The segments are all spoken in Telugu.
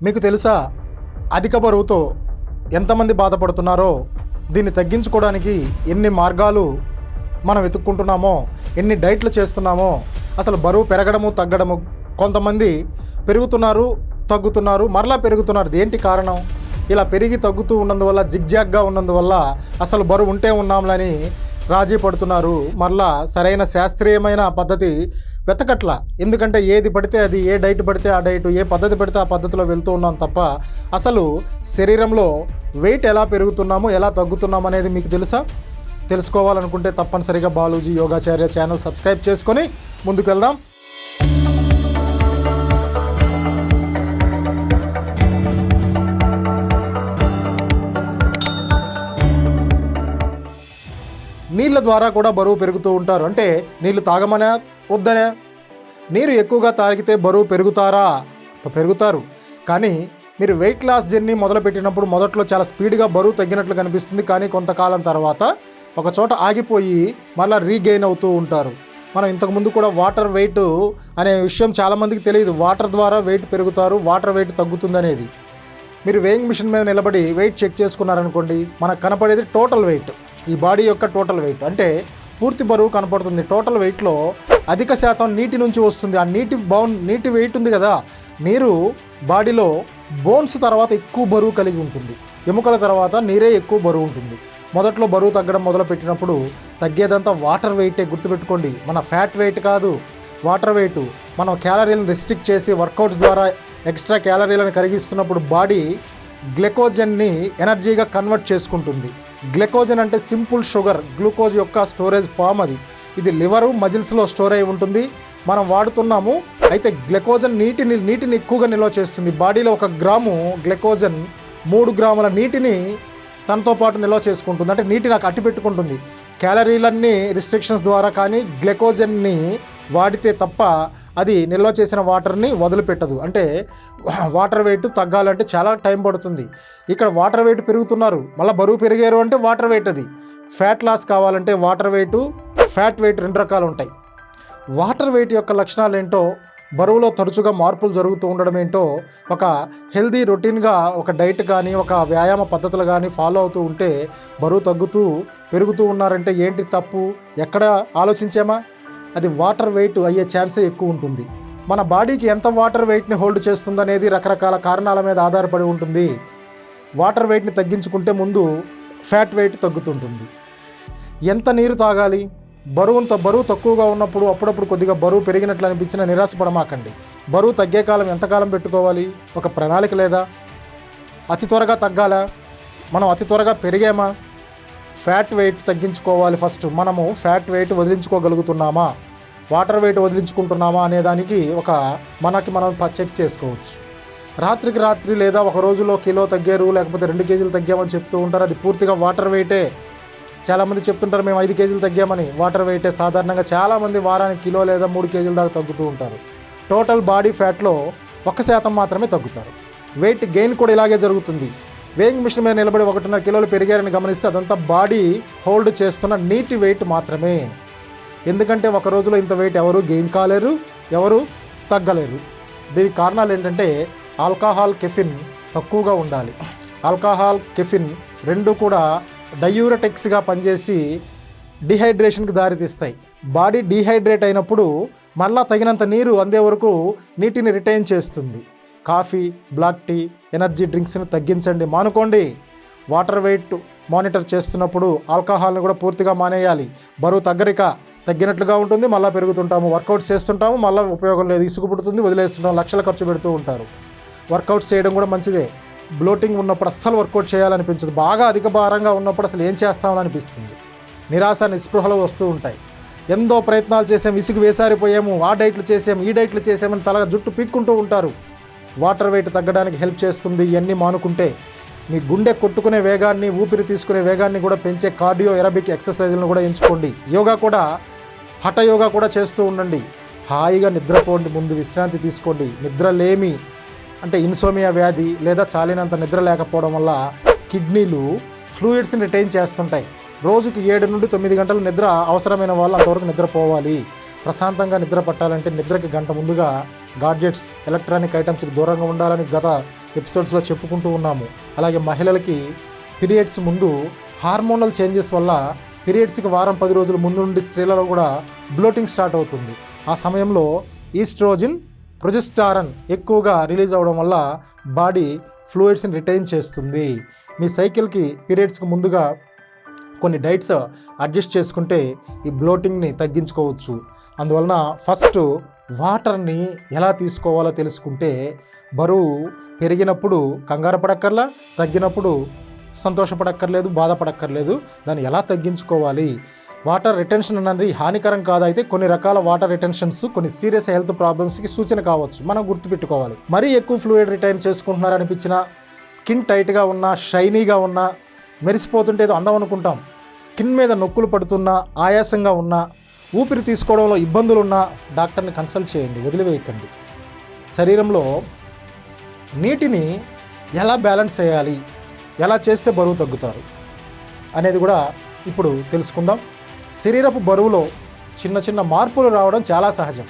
మీకు తెలుసా అధిక బరువుతో ఎంతమంది బాధపడుతున్నారో, దీన్ని తగ్గించుకోవడానికి ఎన్ని మార్గాలు మనం వెతుక్కుంటున్నామో, ఎన్ని డైట్లు చేస్తున్నామో, అసలు బరువు పెరగడము తగ్గడము, కొంతమంది పెరుగుతున్నారు తగ్గుతున్నారు మరలా పెరుగుతున్నారు. దేంటి కారణం? ఇలా పెరిగి తగ్గుతూ ఉన్నందువల్ల, జిగ్జాగ్గా ఉన్నందువల్ల అసలు బరువు ఉంటే ఉన్నాంలని రాజీ పడుతున్నారు. మరలా సరైన శాస్త్రీయమైన పద్ధతి వెతకట్లా. ఎందుకంటే ఏది పడితే అది, ఏ డైట్ పడితే ఆ డైట్, ఏ పద్ధతి పడితే ఆ పద్ధతిలో వెళ్తూ ఉన్నాం తప్ప అసలు శరీరంలో వెయిట్ ఎలా పెరుగుతున్నాము, ఎలా తగ్గుతున్నాము అనేది మీకు తెలుసా? తెలుసుకోవాలనుకుంటే తప్పనిసరిగా బాలూజీ యోగాచార్య ఛానల్ సబ్స్క్రైబ్ చేసుకొని ముందుకు వెళ్దాం. నీళ్ళ ద్వారా కూడా బరువు పెరుగుతూ ఉంటారు. అంటే నీళ్ళు తాగమనే వద్దనే? నీరు ఎక్కువగా తాగితే బరువు పెరుగుతారా? పెరుగుతారు. కానీ మీరు వెయిట్ లాస్ జర్నీ మొదలుపెట్టినప్పుడు మొదట్లో చాలా స్పీడ్గా బరువు తగ్గినట్లు కనిపిస్తుంది. కానీ కొంతకాలం తర్వాత ఒక చోట ఆగిపోయి మళ్ళీ రీగెయిన్ అవుతూ ఉంటారు. మనం ఇంతకుముందు కూడా వాటర్ వెయిట్ అనే విషయం చాలామందికి తెలియదు. వాటర్ ద్వారా వెయిట్ పెరుగుతారు, వాటర్ వెయిట్ తగ్గుతుంది అనేది. మీరు వేయింగ్ మిషన్ మీద నిలబడి వెయిట్ చెక్ చేసుకున్నారనుకోండి, మనకు కనపడేది టోటల్ వెయిట్, ఈ బాడీ యొక్క టోటల్ వెయిట్. అంటే పూర్తి బరువు కనపడుతుంది. టోటల్ వెయిట్లో అధిక శాతం నీటి నుంచి వస్తుంది. ఆ నీటి వెయిట్ ఉంది కదా, నీరు బాడీలో బోన్స్ తర్వాత ఎక్కువ బరువు కలిగి ఉంటుంది. ఎముకల తర్వాత నీరే ఎక్కువ బరువు ఉంటుంది. మొదట్లో బరువు తగ్గడం మొదలుపెట్టినప్పుడు తగ్గేదంతా వాటర్ వెయిటే. గుర్తుపెట్టుకోండి, మన ఫ్యాట్ వెయిట్ కాదు, వాటర్ వెయిట్. మనం క్యాలరీలను రెస్ట్రిక్ట్ చేసి వర్కౌట్స్ ద్వారా ఎక్స్ట్రా క్యాలరీలను కరిగిస్తున్నప్పుడు బాడీ గ్లైకోజన్ని ఎనర్జీగా కన్వర్ట్ చేసుకుంటుంది. గ్లైకోజన్ అంటే సింపుల్ షుగర్, గ్లూకోజ్ యొక్క స్టోరేజ్ ఫామ్ అది. ఇది లివరు, మజిల్స్లో స్టోర్ అయి ఉంటుంది, మనం వాడుతున్నాము. అయితే గ్లైకోజన్ నీటిని ఎక్కువగా నిల్వ చేస్తుంది. బాడీలో 1 గ్రాము గ్లైకోజన్ 3 గ్రాముల నీటిని తనతో పాటు నిల్వ చేసుకుంటుంది. అంటే నీటిని నాకు అట్టి పెట్టుకుంటుంది. క్యాలరీలన్నీ రిస్ట్రిక్షన్స్ ద్వారా కానీ గ్లైకోజన్ని వాడితే తప్ప అది నిల్వ చేసిన వాటర్ని వదిలిపెట్టదు. అంటే వాటర్ వెయిట్ తగ్గాలంటే చాలా టైం పడుతుంది. ఇక్కడ వాటర్ వెయిట్ పెరుగుతున్నారు, మళ్ళీ బరువు పెరిగారు అంటే వాటర్ వెయిట్. అది ఫ్యాట్ లాస్ కావాలంటే వాటర్ వెయిట్, ఫ్యాట్ వెయిట్ 2 రకాలు ఉంటాయి. వాటర్ వెయిట్ యొక్క లక్షణాలు ఏంటో, బరువులో తరచుగా మార్పులు జరుగుతూ ఉండడం ఏంటో, ఒక హెల్దీ రొటీన్గా ఒక డైట్ కానీ ఒక వ్యాయామ పద్ధతులు కానీ ఫాలో అవుతూ ఉంటే బరువు తగ్గుతూ పెరుగుతూ ఉన్నారంటే ఏంటి తప్పు? ఎక్కడ ఆలోచించామా? అది వాటర్ వెయిట్ అయ్యే ఛాన్సే ఎక్కువ ఉంటుంది. మన బాడీకి ఎంత వాటర్ వెయిట్ని హోల్డ్ చేస్తుందనేది రకరకాల కారణాల మీద ఆధారపడి ఉంటుంది. వాటర్ వెయిట్ని తగ్గించుకుంటే ముందు ఫ్యాట్ వెయిట్ తగ్గుతుంటుంది. ఎంత నీరు తాగాలి? బరువు తక్కువగా ఉన్నప్పుడు అప్పుడప్పుడు కొద్దిగా బరువు పెరిగినట్లు అనిపించినా నిరాశపడమాకండి. బరువు తగ్గే కాలం ఎంతకాలం పెట్టుకోవాలి? ఒక ప్రణాళిక లేదా? అతి త్వరగా తగ్గాలా? మనం అతి త్వరగా పెరిగామా? ఫ్యాట్ వెయిట్ తగ్గించుకోవాలి ఫస్ట్. మనము ఫ్యాట్ వెయిట్ వదిలించుకోగలుగుతున్నామా, వాటర్ వెయిట్ వదిలించుకుంటున్నామా అనేదానికి మనకి మనం చెక్ చేసుకోవచ్చు. రాత్రికి రాత్రి లేదా ఒక రోజులో కిలో తగ్గారు లేకపోతే 2 కేజీలు తగ్గామని చెప్తూ ఉంటారు. అది పూర్తిగా వాటర్ వెయిటే. చాలామంది చెప్తుంటారు మేము 5 కేజీలు తగ్గామని. వాటర్ వెయిటే. సాధారణంగా చాలామంది వారానికి కిలో లేదా 3 కేజీల దాకా తగ్గుతూ ఉంటారు. టోటల్ బాడీ ఫ్యాట్లో 1% మాత్రమే తగ్గుతారు. వెయిట్ గెయిన్ కూడా ఇలాగే జరుగుతుంది. వేయింగ్ మిషన్ మీద నిలబడి 1.5 కిలోలు పెరిగారని గమనిస్తే అదంతా బాడీ హోల్డ్ చేస్తున్న నీటి వెయిట్ మాత్రమే. ఎందుకంటే ఒక రోజులో ఇంత వెయిట్ ఎవరు గెయిన్ కాలేరు, ఎవరు తగ్గలేరు. దీనికి కారణాలు ఏంటంటే ఆల్కహాల్, కెఫిన్ తక్కువగా ఉండాలి. ఆల్కహాల్, కెఫిన్ 2 కూడా డయూరటిక్స్గా పనిచేసి డిహైడ్రేషన్కి దారితీస్తాయి. బాడీ డీహైడ్రేట్ అయినప్పుడు మళ్ళా తగినంత నీరు అందే వరకు నీటిని రిటైన్ చేస్తుంది. కాఫీ, బ్లాక్ టీ, ఎనర్జీ డ్రింక్స్ని తగ్గించండి, మానుకోండి. వాటర్ వెయిట్ మానిటర్ చేస్తున్నప్పుడు ఆల్కహాల్ని కూడా పూర్తిగా మానేయాలి. బరువు తగ్గినట్లుగా ఉంటుంది, మళ్ళీ పెరుగుతుంటాము. వర్కౌట్స్ చేస్తుంటాము, మళ్ళీ ఉపయోగం లేదు, ఇసుకు పుడుతుంది, వదిలేస్తుంటాము, లక్షల ఖర్చు పెడుతూ ఉంటారు. వర్కౌట్స్ చేయడం కూడా మంచిదే. బ్లోటింగ్ ఉన్నప్పుడు అస్సలు వర్కౌట్ చేయాలనిపించదు. బాగా అధిక భారంగా ఉన్నప్పుడు అసలు ఏం చేస్తామని అనిపిస్తుంది. నిరాశ, నిస్పృహలు వస్తూ ఉంటాయి. ఎంతో ప్రయత్నాలు చేసాం, విసుగు వేసారిపోయాము, ఆ డైట్లు చేసాము, ఈ డైట్లు చేసామని తల జుట్టు పీక్కుంటూ ఉంటారు. వాటర్ వెయిట్ తగ్గడానికి హెల్ప్ చేస్తుంది. ఇవన్నీ మానుకుంటే మీ గుండె కొట్టుకునే వేగాన్ని, ఊపిరి తీసుకునే వేగాన్ని కూడా పెంచే కార్డియో ఎరోబిక్ ఎక్సర్సైజ్లను కూడా ఎంచుకోండి. యోగా కూడా, హఠ యోగా కూడా చేస్తూ ఉండండి. హాయిగా నిద్రపోండి, ముందు విశ్రాంతి తీసుకోండి. నిద్రలేమి అంటే ఇన్సోమియా వ్యాధి లేదా చాలినంత నిద్ర లేకపోవడం వల్ల కిడ్నీలు ఫ్లూయిడ్స్ని రిటైన్ చేస్తుంటాయి. రోజుకి 7 నుండి 9 గంటల నిద్ర అవసరమైన వాళ్ళు అంతవరకు నిద్రపోవాలి. ప్రశాంతంగా నిద్ర పట్టాలంటే నిద్రకి గంట ముందుగా గాడ్జెట్స్, ఎలక్ట్రానిక్ ఐటమ్స్కి దూరంగా ఉండాలని గత ఎపిసోడ్స్లో చెప్పుకుంటూ ఉన్నాము. అలాగే మహిళలకి పీరియడ్స్ ముందు హార్మోనల్ చేంజెస్ వల్ల పీరియడ్స్కి వారం 10 రోజుల ముందు నుండి స్త్రీలలో కూడా బ్లోటింగ్ స్టార్ట్ అవుతుంది. ఆ సమయంలో ఈస్ట్రోజిన్, ప్రొజెస్టారన్ ఎక్కువగా రిలీజ్ అవ్వడం వల్ల బాడీ ఫ్లూయిడ్స్ని రిటైన్ చేస్తుంది. మీ సైకిల్కి పీరియడ్స్కి ముందుగా కొన్ని డైట్స్ అడ్జస్ట్ చేసుకుంటే ఈ బ్లోటింగ్ని తగ్గించుకోవచ్చు. అందువలన ఫస్ట్ వాటర్ని ఎలా తీసుకోవాలో తెలుసుకుంటే బరువు పెరిగినప్పుడు కంగారు పడక్కర్లా, తగ్గినప్పుడు సంతోషపడక్కర్లేదు, బాధపడక్కర్లేదు. దాన్ని ఎలా తగ్గించుకోవాలి? వాటర్ రిటెన్షన్ అన్నది హానికరం కాదు. అయితే కొన్ని రకాల వాటర్ రిటెన్షన్స్ కొన్ని సీరియస్ హెల్త్ ప్రాబ్లమ్స్కి సూచన కావచ్చు. మనం గుర్తుపెట్టుకోవాలి. మరీ ఎక్కువ ఫ్లూయిడ్ రిటైన్ చేసుకుంటున్నారు అనిపించినా, స్కిన్ టైట్గా ఉన్నా, షైనీగా ఉన్నా, మెరిసిపోతుంటే ఏదో అందం అనుకుంటాం, స్కిన్ మీద నొక్కులు పడుతున్నా, ఆయాసంగా ఉన్నా, ఊపిరి తీసుకోవడంలో ఇబ్బందులున్నా డాక్టర్ని కన్సల్ట్ చేయండి, వదిలివేయకండి. శరీరంలో నీటిని ఎలా బ్యాలెన్స్ చేయాలి, ఎలా చేస్తే బరువు తగ్గుతారు అనేది కూడా ఇప్పుడు తెలుసుకుందాం. శరీరపు బరువులో చిన్న చిన్న మార్పులు రావడం చాలా సహజం.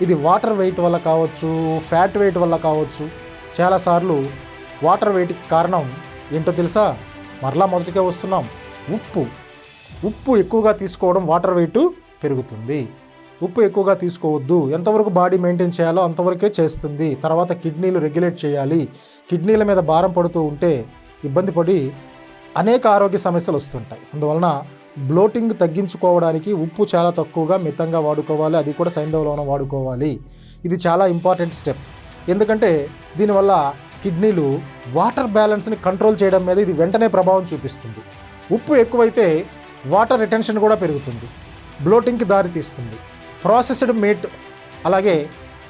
ఇది వాటర్ వెయిట్ వల్ల కావచ్చు, ఫ్యాట్ వెయిట్ వల్ల కావచ్చు. చాలాసార్లు వాటర్ వెయిట్కి కారణం ఏంటో తెలుసా? మరలా మొదటికే వస్తున్నాం, ఉప్పు ఎక్కువగా తీసుకోవడం వాటర్ వెయిట్ పెరుగుతుంది. ఉప్పు ఎక్కువగా తీసుకోవద్దు. ఎంతవరకు బాడీ మెయింటైన్ చేయాలో అంతవరకే చేస్తుంది. తర్వాత కిడ్నీలు రెగ్యులేట్ చేయాలి. కిడ్నీల మీద భారం పడుతూ ఉంటే ఇబ్బంది పడి అనేక ఆరోగ్య సమస్యలు వస్తుంటాయి. అందువలన బ్లోటింగ్ తగ్గించుకోవడానికి ఉప్పు చాలా తక్కువగా మితంగా వాడుకోవాలి. అది కూడా సైంధవ లవణం వాడుకోవాలి. ఇది చాలా ఇంపార్టెంట్ స్టెప్. ఎందుకంటే దీనివల్ల కిడ్నీలు వాటర్ బ్యాలెన్స్ని కంట్రోల్ చేయడం మీద ఇది వెంటనే ప్రభావం చూపిస్తుంది. ఉప్పు ఎక్కువైతే వాటర్ రిటెన్షన్ కూడా పెరుగుతుంది, బ్లోటింగ్కి దారి తీస్తుంది. ప్రాసెస్డ్ మీట్ అలాగే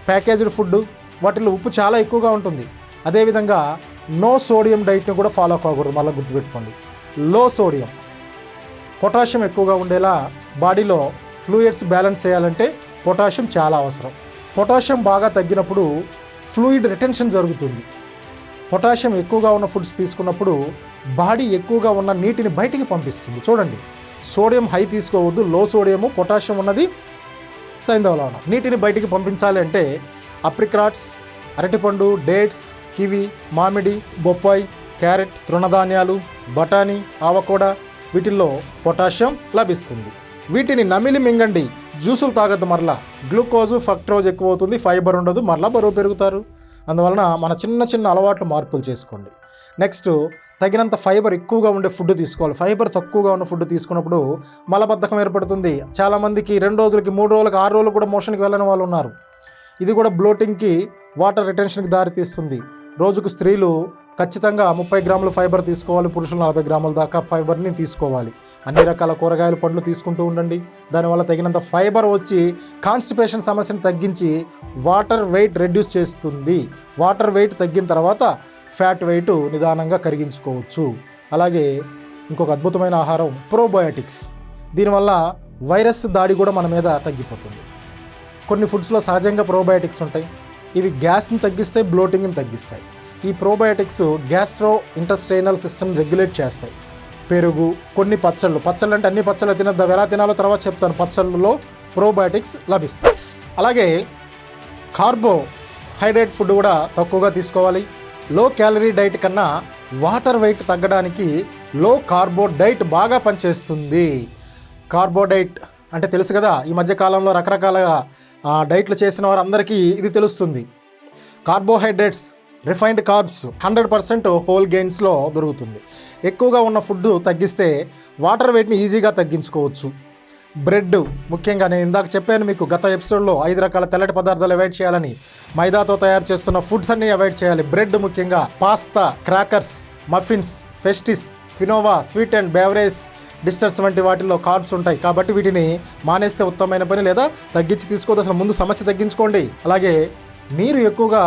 ప్యాకేజ్డ్ ఫుడ్ వాటిల్లో ఉప్పు చాలా ఎక్కువగా ఉంటుంది. అదేవిధంగా నో సోడియం డైట్ని కూడా ఫాలో అవ్వకూడదు. మళ్ళీ గుర్తుపెట్టుకోండి, లో సోడియం. పొటాషియం ఎక్కువగా ఉండేలా బాడీలో ఫ్లూయిడ్స్ బ్యాలెన్స్ చేయాలంటే పొటాషియం చాలా అవసరం. పొటాషియం బాగా తగ్గినప్పుడు ఫ్లూయిడ్ రిటెన్షన్ జరుగుతుంది. పొటాషియం ఎక్కువగా ఉన్న ఫుడ్స్ తీసుకున్నప్పుడు బాడీ ఎక్కువగా ఉన్న నీటిని బయటికి పంపిస్తుంది. చూడండి, సోడియం హై తీసుకోవద్దు, లో సోడియము, పొటాషియం ఉన్నది సైంధవ లవణం. నీటిని బయటికి పంపించాలి అంటే అప్రికాట్స్, అరటిపండు, డేట్స్, కివి, మామిడి, బొప్పాయి, క్యారెట్, తృణధాన్యాలు, బఠానీ, ఆవకోడా వీటిల్లో పొటాషియం లభిస్తుంది. వీటిని నమిలి మింగండి, జ్యూసులు తాగద్దు. మరలా గ్లూకోజు, ఫ్రక్టోజ్ ఎక్కువ అవుతుంది, ఫైబర్ ఉండదు, మరలా బరువు పెరుగుతారు. అందువలన మన చిన్న చిన్న అలవాట్లు మార్పులు చేసుకోండి. నెక్స్ట్, తగినంత ఫైబర్ ఎక్కువగా ఉండే ఫుడ్ తీసుకోవాలి. ఫైబర్ తక్కువగా ఉన్న ఫుడ్ తీసుకున్నప్పుడు మలబద్ధకం ఏర్పడుతుంది. చాలామందికి 2 రోజులకి, 3 రోజులకి, 6 రోజులకు కూడా మోషన్కి వెళ్ళని వాళ్ళు ఉన్నారు. ఇది కూడా బ్లోటింగ్కి, వాటర్ రిటెన్షన్కి దారితీస్తుంది. రోజుకు స్త్రీలు ఖచ్చితంగా 30 గ్రాముల ఫైబర్ తీసుకోవాలి, పురుషులు 40 గ్రాముల దాకా ఫైబర్ని తీసుకోవాలి. అన్ని రకాల కూరగాయలు, పండ్లు తీసుకుంటూ ఉండండి. దానివల్ల తగినంత ఫైబర్ వచ్చి కాన్స్టిపేషన్ సమస్యను తగ్గించి వాటర్ వెయిట్ రెడ్యూస్ చేస్తుంది. వాటర్ వెయిట్ తగ్గిన తర్వాత ఫ్యాట్ వెయిట్ నిదానంగా కరిగించుకోవచ్చు. అలాగే ఇంకొక అద్భుతమైన ఆహారం ప్రోబయోటిక్స్. దీనివల్ల వైరస్ దాడి కూడా మన మీద తగ్గిపోతుంది. కొన్ని ఫుడ్స్లో సహజంగా ప్రోబయోటిక్స్ ఉంటాయి. ఇవి గ్యాస్ని తగ్గిస్తాయి, బ్లోటింగ్ని తగ్గిస్తాయి. ఈ probiotics gastro intestinal system regulate చేస్తాయి. పెరుగు, కొన్ని పచ్చళ్ళు అంటే అన్ని పచ్చళ్ళు తినద్దు, ఎలా తినాలో తర్వాత చెప్తాను. పచ్చళ్ళలో ప్రోబయోటిక్స్ లభిస్తాయి. అలాగే కార్బోహైడ్రేట్ ఫుడ్ కూడా తక్కువగా తీసుకోవాలి. లో క్యాలరీ డైట్ కన్నా వాటర్ వెయిట్ తగ్గడానికి లో కార్బో డైట్ బాగా పనిచేస్తుంది. కార్బో డైట్ అంటే తెలుసు కదా, ఈ మధ్యకాలంలో రకరకాల డైట్లు చేసిన వారందరికీ ఇది తెలుస్తుంది. కార్బోహైడ్రేట్స్, రిఫైన్డ్ కార్బ్స్ 100% హోల్ గెయిన్స్లో దొరుకుతుంది. ఎక్కువగా ఉన్న ఫుడ్ తగ్గిస్తే వాటర్ వెయిట్ని ఈజీగా తగ్గించుకోవచ్చు. బ్రెడ్ ముఖ్యంగా నేను ఇందాక చెప్పాను మీకు గత ఎపిసోడ్లో 5 రకాల తెల్లటి పదార్థాలు అవాయిడ్ చేయాలని. మైదాతో తయారు చేస్తున్న ఫుడ్స్ అన్నీ అవాయిడ్ చేయాలి. బ్రెడ్ ముఖ్యంగా, pasta, crackers, muffins, pastries, quinoa, sweet and beverage desserts వంటి వాటిల్లో కార్బ్స్ ఉంటాయి. కాబట్టి వీటిని మానేస్తే ఉత్తమమైన పని, లేదా తగ్గించి తీసుకోవద్దు. అసలు ముందు సమస్య తగ్గించుకోండి. అలాగే నీరు ఎక్కువగా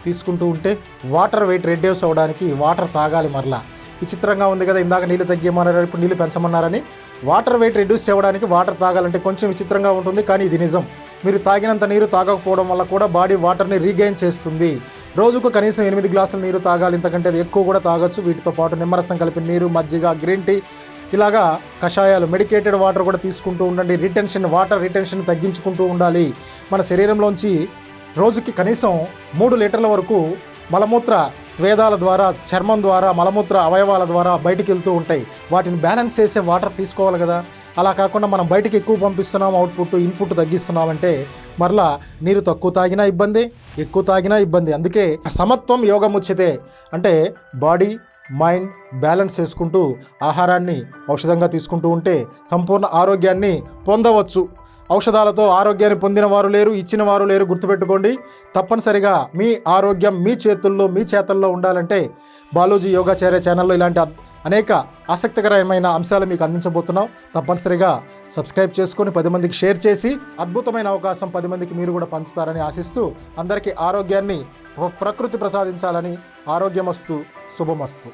తీసుకుంటూ ఉంటే వాటర్ వెయిట్ రెడ్యూస్ అవ్వడానికి వాటర్ తాగాలి. మరలా విచిత్రంగా ఉంది కదా, ఇందాక నీళ్ళు తగ్గిమన్నారు, ఇప్పుడు నీళ్ళు పెంచమన్నారని. వాటర్ వెయిట్ రెడ్యూస్ చేయడానికి వాటర్ తాగాలంటే కొంచెం విచిత్రంగా ఉంటుంది, కానీ ఇది నిజం. మీరు తాగినంత నీరు తాగకపోవడం వల్ల కూడా బాడీ వాటర్ని రీగెయిన్ చేస్తుంది. రోజుకు కనీసం 8 గ్లాసులు నీరు తాగాలి, ఇంతకంటే ఎక్కువ కూడా తాగొచ్చు. వీటితో పాటు నిమ్మరసం కలిపిన నీరు, మజ్జిగ, గ్రీన్ టీ, ఇలాగా కషాయాలు, మెడికేటెడ్ వాటర్ కూడా తీసుకుంటూ ఉండండి. వాటర్ రిటెన్షన్ తగ్గించుకుంటూ ఉండాలి. మన శరీరంలోంచి రోజుకి కనీసం 3 లీటర్ల వరకు మలమూత్ర స్వేదాల ద్వారా, చర్మం ద్వారా, మలమూత్ర అవయవాల ద్వారా బయటికి వెళ్తూ ఉంటాయి. వాటిని బ్యాలెన్స్ చేసే వాటర్ తీసుకోవాలి కదా. అలా కాకుండా మనం బయటికి ఎక్కువ పంపిస్తున్నాం, అవుట్పుట్ ఇన్పుట్ తగ్గిస్తున్నామంటే మరలా నీరు తక్కువ తాగినా ఇబ్బంది, ఎక్కువ తాగినా ఇబ్బంది. అందుకే సమత్వం యోగముచ్యతే అంటే బాడీ మైండ్ బ్యాలెన్స్ చేసుకుంటూ ఆహారాన్ని ఔషధంగా తీసుకుంటూ ఉంటే సంపూర్ణ ఆరోగ్యాన్ని పొందవచ్చు. ఔషధాలతో ఆరోగ్యాన్ని పొందిన వారు లేరు, ఇచ్చిన వారు లేరు. గుర్తుపెట్టుకోండి. తప్పనిసరిగా మీ ఆరోగ్యం మీ చేతుల్లో, మీ చేతల్లో ఉండాలంటే బాలూజీ యోగాచార్య ఛానల్లో ఇలాంటి అనేక ఆసక్తికరమైన అంశాలు మీకు అందించబోతున్నాం. తప్పనిసరిగా సబ్స్క్రైబ్ చేసుకొని 10 మందికి షేర్ చేసి అద్భుతమైన అవకాశం 10 మందికి మీరు కూడా పంచుతారని ఆశిస్తూ అందరికీ ఆరోగ్యాన్ని ప్రకృతి ప్రసాదించాలని. ఆరోగ్యమస్తు, శుభమస్తు.